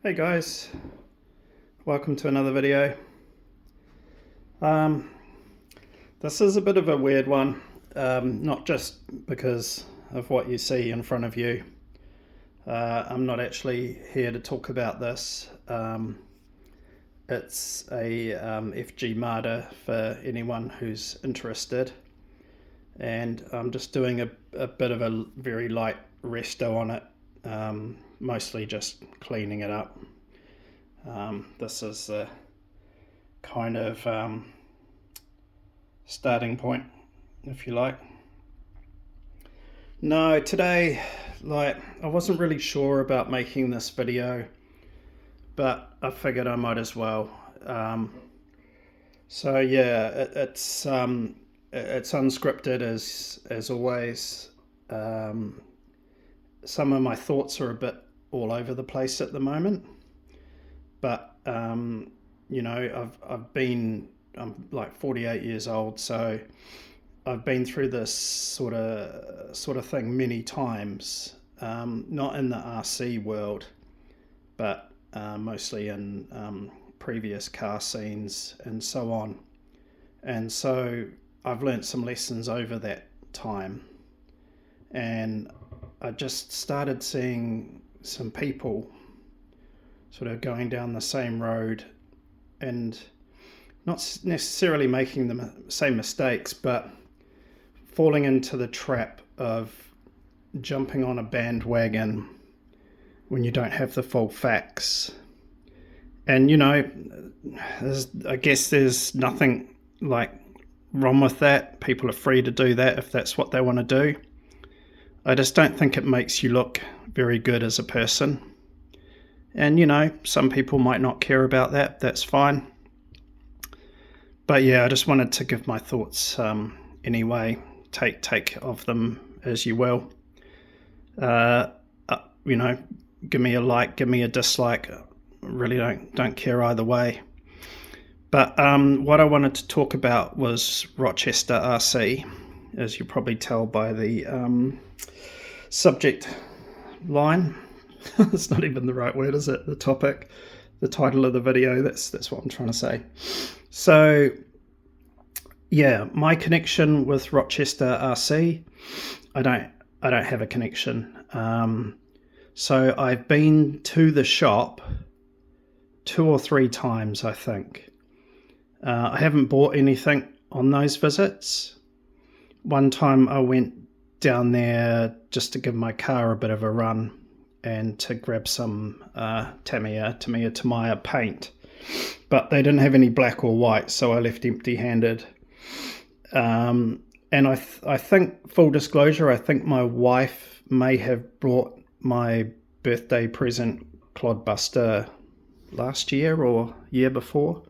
Hey guys, welcome to another video. This is a bit of a weird one, not just because of what you see in front of you. I'm not actually here to talk about this. It's a FG Marder for anyone who's interested, and I'm just doing a bit of a very light resto on it. Mostly just cleaning it up. This is the kind of starting point, if you like. No, today, I wasn't really sure about making this video, but I figured I might as well. So yeah, it's unscripted as always. Some of my thoughts are a bit all over the place at the moment, but I'm like 48 years old, so I've been through this sort of thing many times, not in the RC world, but mostly in previous car scenes and so on. And so I've learnt some lessons over that time, and I just started seeing some people sort of going down the same road and not necessarily making the same mistakes, but falling into the trap of jumping on a bandwagon when you don't have the full facts. And I guess there's nothing wrong with that. People are free to do that if that's what they want to do. I just don't think it makes you look very good as a person. And, some people might not care about that. That's fine. But yeah, I just wanted to give my thoughts anyway. Take of them as you will. Give me a like, give me a dislike. Really don't care either way. But what I wanted to talk about was Rochester RC, as you probably tell by the subject line. It's not even the right word, is it? The topic, the title of the video, that's what I'm trying to say. So yeah, my connection with Rochester RC, I don't have a connection. So I've been to the shop 2 or 3 times, I think. I haven't bought anything on those visits. One time I went down there just to give my car a bit of a run and to grab some Tamiya paint, but they didn't have any black or white, so I left empty-handed. And I think, full disclosure, I think my wife may have brought my birthday present Clodbuster last year or year before.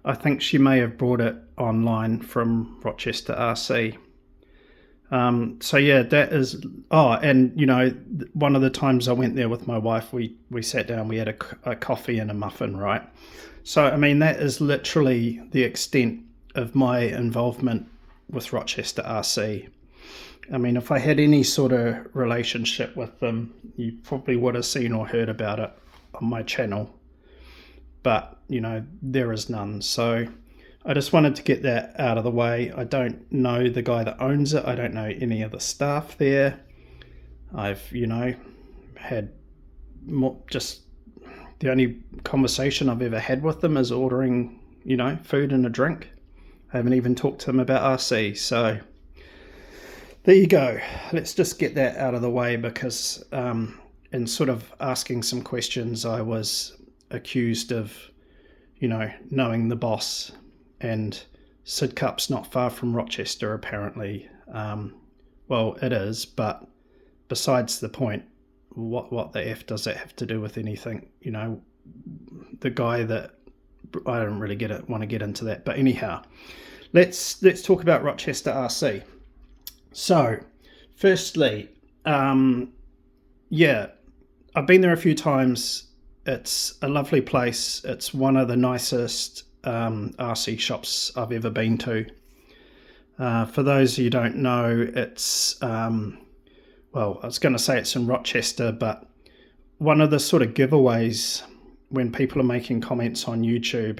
I think she may have brought it online from Rochester RC. So yeah, that is. Oh, and one of the times I went there with my wife, we sat down, we had a coffee and a muffin, right? So I mean, that is literally the extent of my involvement with Rochester RC. I mean, if I had any sort of relationship with them, you probably would have seen or heard about it on my channel. But there is none. So I just wanted to get that out of the way. I don't know the guy that owns it. I don't know any of the staff there. I've, had just the only conversation I've ever had with them is ordering, food and a drink. I haven't even talked to them about RC. So there you go. Let's just get that out of the way, because in sort of asking some questions, I was accused of, knowing the boss. And Sidcup's not far from Rochester, apparently. Well, it is, but besides the point, what the F does that have to do with anything? The guy that... I don't really want to get into that. But anyhow, let's talk about Rochester RC. So, firstly, yeah, I've been there a few times. It's a lovely place. It's one of the nicest RC shops I've ever been to. For those of you who don't know, it's well, I was going to say it's in Rochester, but one of the sort of giveaways when people are making comments on YouTube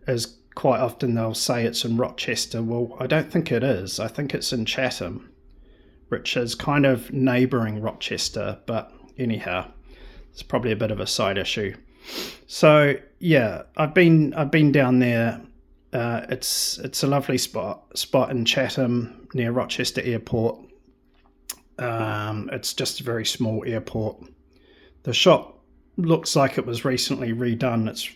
is quite often they'll say it's in Rochester. Well, I don't think it is. I think it's in Chatham, which is kind of neighbouring Rochester, but anyhow, it's probably a bit of a side issue. So yeah, I've been down there. It's a lovely spot in Chatham near Rochester Airport. It's just a very small airport. The shop looks like it was recently redone. It's,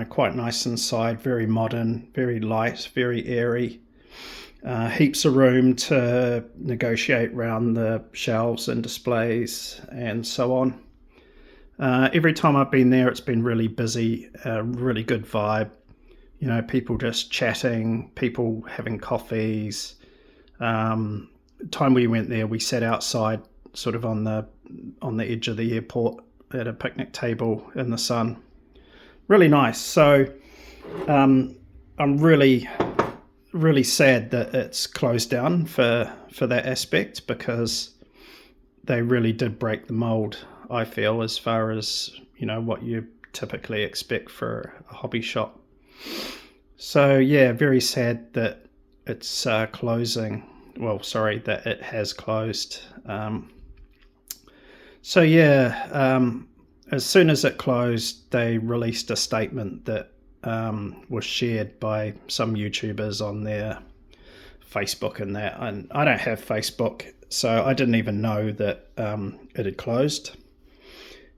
quite nice inside, very modern, very light, very airy. Heaps of room to negotiate around the shelves and displays and so on. Every time I've been there, it's been really busy, really good vibe. People just chatting, people having coffees. Time we went there, we sat outside, sort of on the edge of the airport at a picnic table in the sun. Really nice. So I'm really, really sad that it's closed down for that aspect, because they really did break the mold, I feel, as far as what you typically expect for a hobby shop. So yeah, very sad that it's closing. Well, sorry, that it has closed. So yeah, as soon as it closed, they released a statement that was shared by some YouTubers on their Facebook and that. And I don't have Facebook, so I didn't even know that it had closed.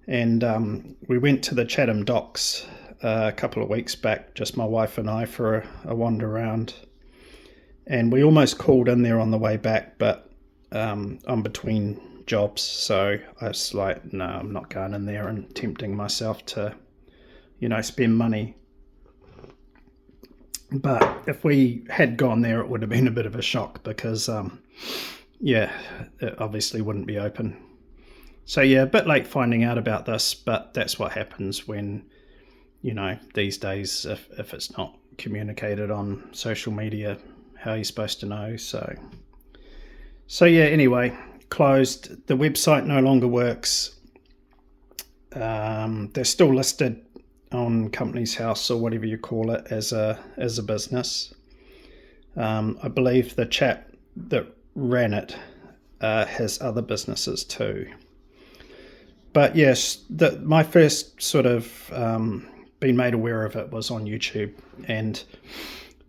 And we went to the Chatham Docks a couple of weeks back, just my wife and I, for a wander around. And we almost called in there on the way back, but I'm between jobs, so I was like, no, I'm not going in there and tempting myself to, spend money. But if we had gone there, it would have been a bit of a shock, because, it obviously wouldn't be open. So yeah, a bit late finding out about this, but that's what happens when, these days, if it's not communicated on social media, how are you supposed to know? So yeah, anyway, closed. The website no longer works. They're still listed on Companies House, or whatever you call it, as a business. I believe the chap that ran it has other businesses too. But yes, my first sort of being made aware of it was on YouTube, and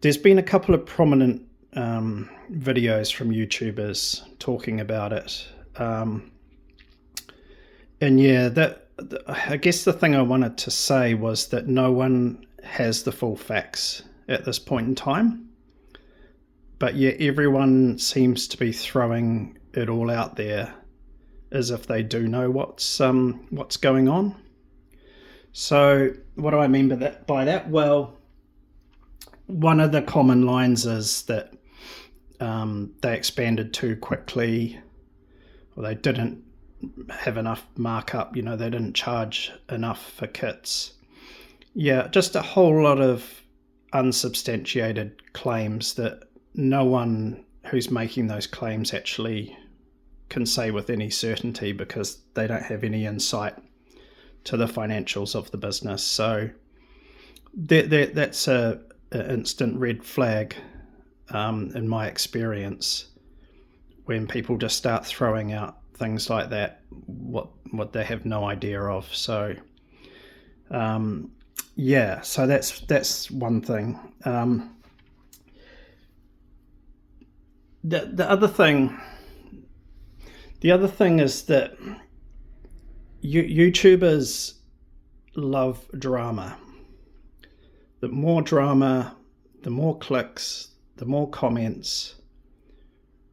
there's been a couple of prominent videos from YouTubers talking about it. And yeah, I guess the thing I wanted to say was that no one has the full facts at this point in time. But yet everyone seems to be throwing it all out there as if they do know what's going on. So what do I mean by that? Well, one of the common lines is that they expanded too quickly, or they didn't have enough markup, they didn't charge enough for kits. Yeah, just a whole lot of unsubstantiated claims that no one who's making those claims actually can say with any certainty, because they don't have any insight to the financials of the business. So that's an instant red flag in my experience, when people just start throwing out things like that, what they have no idea of. So yeah, so that's one thing. The other thing is that YouTubers love drama. The more drama, the more clicks, the more comments,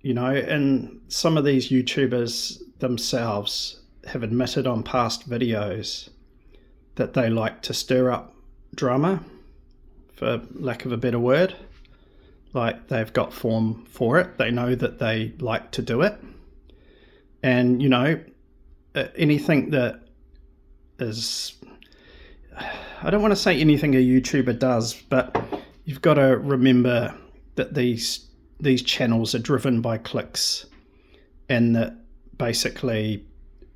and some of these YouTubers themselves have admitted on past videos that they like to stir up drama, for lack of a better word. Like, they've got form for it. They know that they like to do it. And, anything that is, I don't want to say anything a YouTuber does, but you've got to remember that these channels are driven by clicks, and that basically,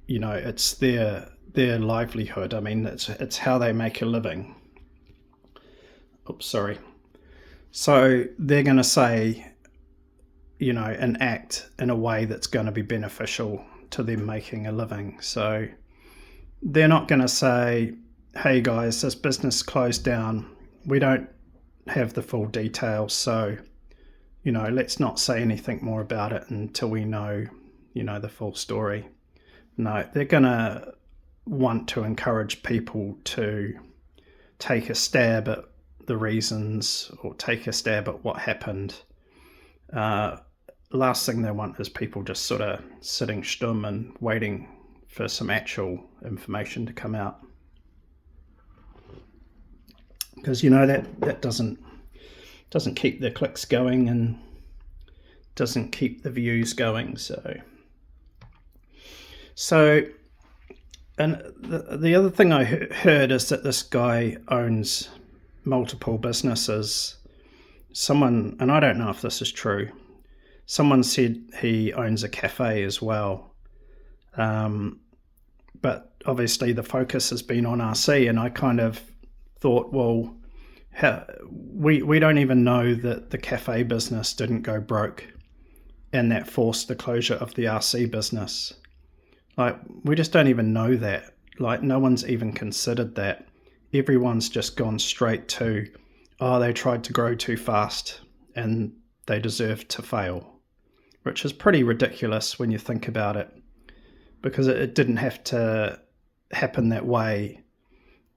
it's their their livelihood. I mean, it's how they make a living. Oops, sorry. So they're going to say, and act in a way that's going to be beneficial to them making a living. So they're not going to say, hey guys, this business closed down. We don't have the full details, so, let's not say anything more about it until we know, the full story. No, they're going to want to encourage people to take a stab at the reasons or take a stab at what happened. Last thing they want is people just sort of sitting stum and waiting for some actual information to come out. Because that doesn't keep the clicks going and doesn't keep the views going. So and the other thing I heard is that this guy owns multiple businesses. Someone, and I don't know if this is true, someone said he owns a cafe as well. But obviously the focus has been on RC, and I kind of thought, well, we don't even know that the cafe business didn't go broke and that forced the closure of the RC business. Like, we just don't even know that. Like, no one's even considered that. Everyone's just gone straight to, they tried to grow too fast and they deserve to fail, which is pretty ridiculous when you think about it, because it didn't have to happen that way.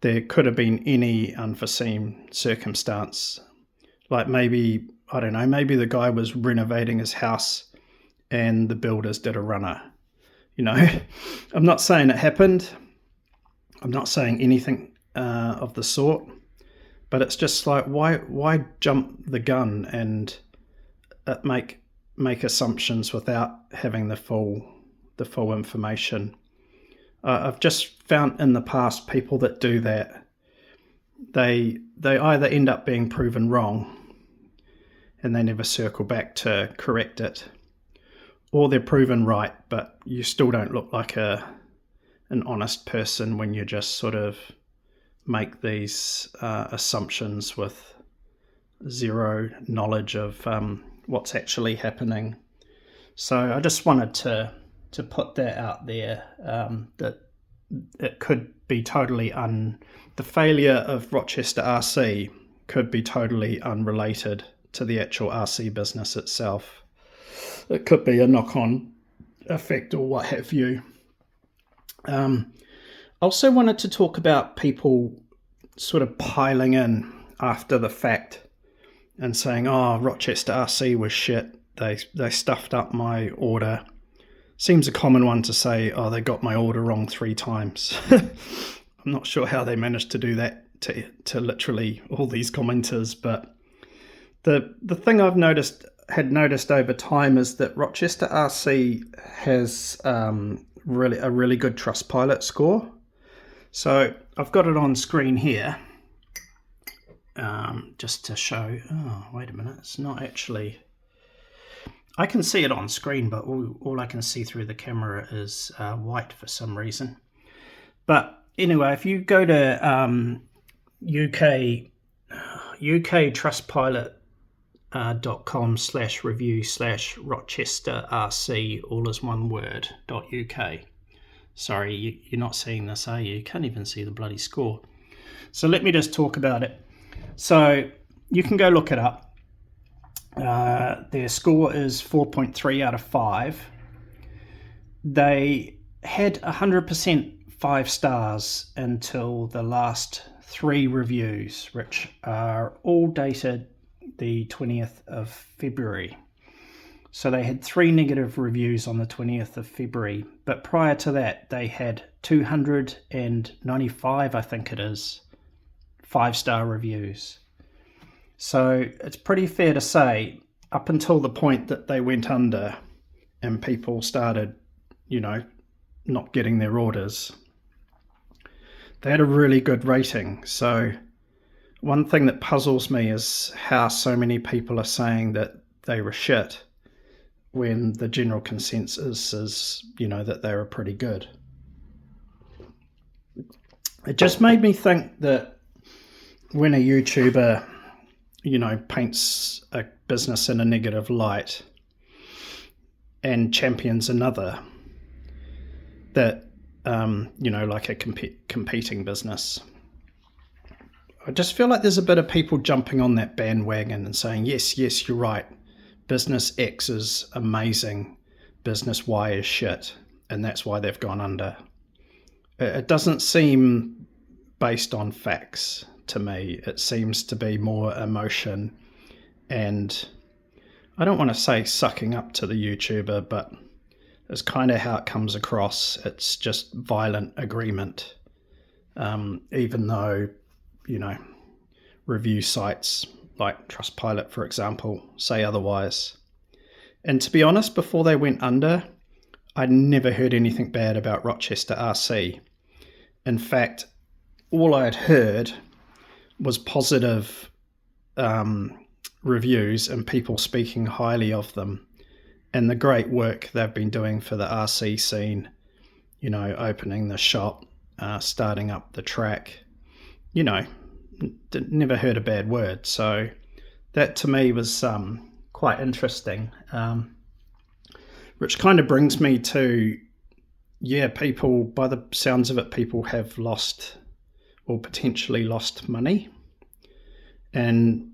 There could have been any unforeseen circumstance. Like maybe, I don't know, maybe the guy was renovating his house and the builders did a runner. I'm not saying it happened. I'm not saying anything of the sort, but it's just like, why jump the gun and make assumptions without having the full information? I've just found in the past people that do that, they either end up being proven wrong and they never circle back to correct it, or they're proven right, but you still don't look like an honest person when you just sort of make these assumptions with zero knowledge of what's actually happening. So I just wanted to put that out there, that it could be totally the failure of Rochester RC could be totally unrelated to the actual RC business itself. It could be a knock-on effect or what have you. Also wanted to talk about people sort of piling in after the fact and saying, Rochester RC was shit. They stuffed up my order. Seems a common one to say, they got my order wrong 3 times. I'm not sure how they managed to do that to literally all these commenters, but the thing I've had noticed over time is that Rochester RC has a really good Trustpilot score. So I've got it on screen here, just to show. Oh, wait a minute, it's not actually. I can see it on screen, but all I can see through the camera is white for some reason. But anyway, if you go to UK Trustpilot.com/review/Rochester RC, all is one word, .uk. Sorry, you're not seeing this, are you? You can't even see the bloody score. So let me just talk about it. So you can go look it up. Their score is 4.3 out of 5. They had 100% 5 stars until the last 3 reviews, which are all dated the 20th of February. So they had 3 negative reviews on the 20th of February, but prior to that they had 295, I think it is, 5-star reviews. So it's pretty fair to say, up until the point that they went under and people started, not getting their orders, they had a really good rating. So one thing that puzzles me is how so many people are saying that they were shit when the general consensus is, that they were pretty good. It just made me think that when a YouTuber, paints a business in a negative light and champions another, that, like a competing business, I just feel like there's a bit of people jumping on that bandwagon and saying, yes, you're right. Business X is amazing. Business Y is shit. And that's why they've gone under. It doesn't seem based on facts to me. It seems to be more emotion and, I don't want to say sucking up to the YouTuber, but it's kind of how it comes across. It's just violent agreement. Even though, review sites like Trustpilot, for example, say otherwise. And to be honest, before they went under, I'd never heard anything bad about Rochester RC. In fact, all I had heard was positive reviews and people speaking highly of them and the great work they've been doing for the RC scene, opening the shop, starting up the track, never heard a bad word. So that to me was quite interesting, which kind of brings me to, people, by the sounds of it, people have lost or potentially lost money. And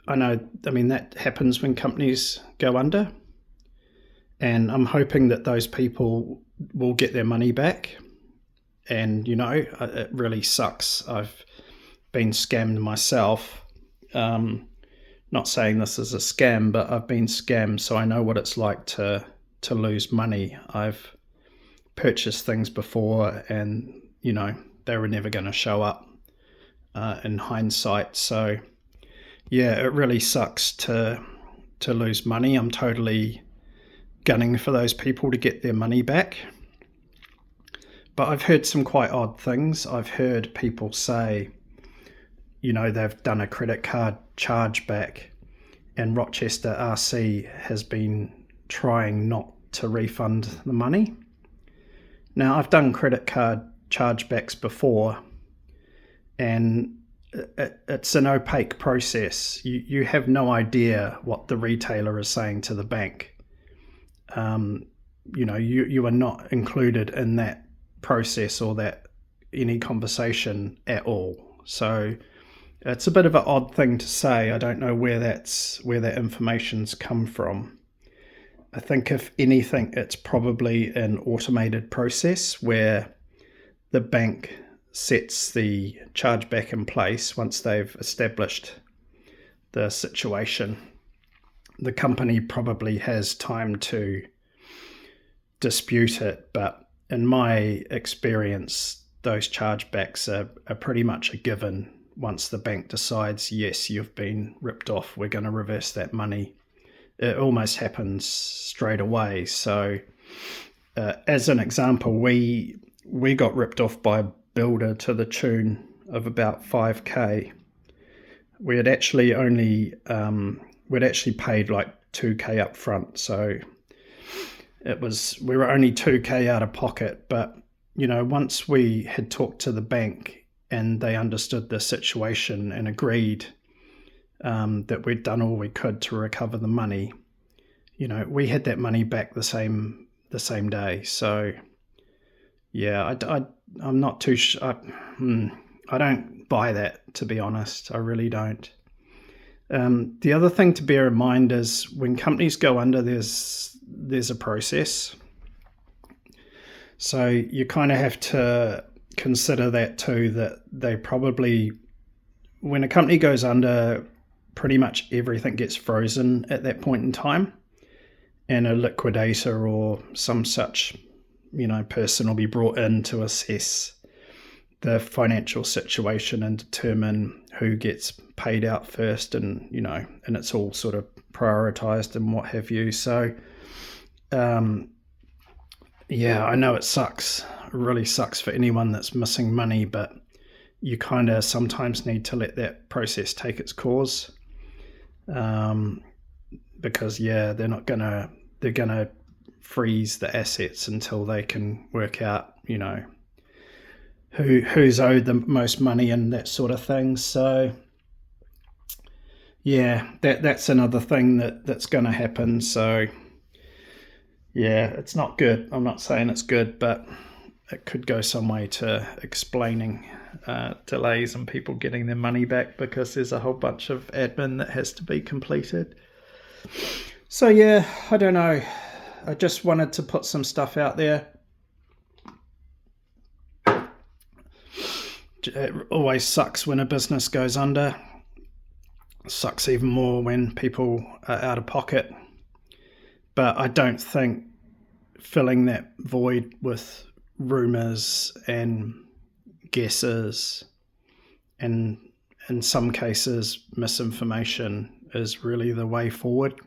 that happens when companies go under. And I'm hoping that those people will get their money back. And, it really sucks. I've been scammed myself. Not saying this is a scam, but I've been scammed, so I know what it's like to lose money. I've purchased things before and, they were never going to show up in hindsight. So, it really sucks to lose money. I'm totally gunning for those people to get their money back. But I've heard some quite odd things. I've heard people say, they've done a credit card chargeback and Rochester RC has been trying not to refund the money. Now, I've done credit card chargebacks before and it's an opaque process. You have no idea what the retailer is saying to the bank. You are not included in that process or that any conversation at all. So it's a bit of an odd thing to say. I don't know where that information's come from. I think if anything, it's probably an automated process where the bank sets the chargeback in place once they've established the situation. The company probably has time to dispute it, but in my experience, those chargebacks are pretty much a given. Once the bank decides, yes, you've been ripped off, we're going to reverse that money. It almost happens straight away. So as an example, we got ripped off by a builder to the tune of about 5k. We had actually paid like 2k up front, so we were only 2k out of pocket. But once we had talked to the bank and they understood the situation and agreed that we'd done all we could to recover the money, we had that money back the same day. So I'm not too sure. I don't buy that, to be honest. I really don't. The other thing to bear in mind is when companies go under, there's a process. So you kind of have to consider that too, that they probably, when a company goes under, pretty much everything gets frozen at that point in time, and a liquidator or some such, person will be brought in to assess the financial situation and determine who gets paid out first, and and it's all sort of prioritized and what have you. So I know it sucks. It really sucks for anyone that's missing money, but you kind of sometimes need to let that process take its course, because they're gonna freeze the assets until they can work out who's owed the most money and that sort of thing. So yeah, that's another thing that's going to happen. So yeah, it's not good. I'm not saying it's good, but it could go some way to explaining delays and people getting their money back, because there's a whole bunch of admin that has to be completed. So yeah, I don't know. I just wanted to put some stuff out there. It always sucks when a business goes under. It sucks even more when people are out of pocket. But I don't think filling that void with rumours and guesses and in some cases misinformation is really the way forward.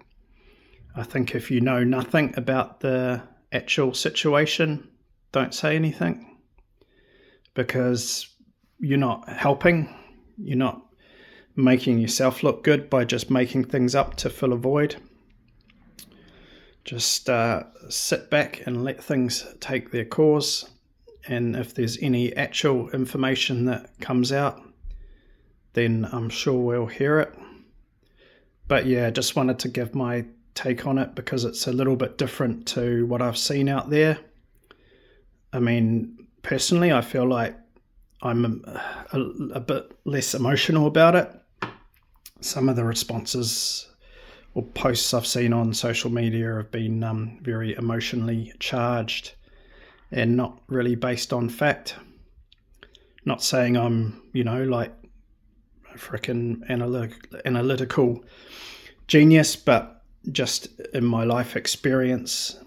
I think if you know nothing about the actual situation, don't say anything, because you're not helping. You're not making yourself look good by just making things up to fill a void. Just sit back and let things take their course. And if there's any actual information that comes out, then I'm sure we'll hear it. But yeah, just wanted to give my take on it because it's a little bit different to what I've seen out there. I mean, personally, I feel like I'm a bit less emotional about it. Some of the responses or posts I've seen on social media have been very emotionally charged and not really based on fact. Not saying I'm, like a freaking analytical genius, but just in my life experience,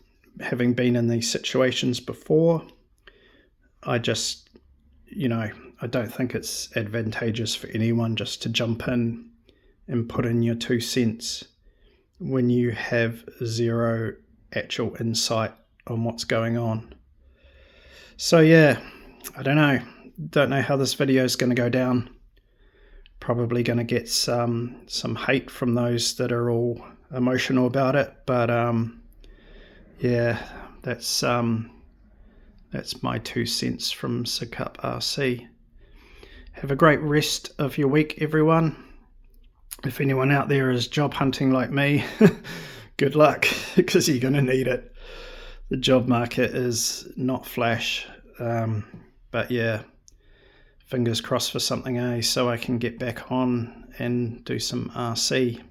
having been in these situations before, I just, I don't think it's advantageous for anyone just to jump in and put in your 2 cents when you have zero actual insight on what's going on. So yeah, I don't know how this video is going to go down. Probably going to get some hate from those that are all emotional about it, but yeah, that's my 2 cents from Sikup RC. Have a great rest of your week, everyone. If anyone out there is job hunting like me, good luck, because you're going to need it. The job market is not flash, but yeah, fingers crossed for something, so I can get back on and do some RC.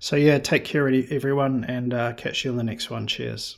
So yeah, take care everyone, and catch you on the next one. Cheers.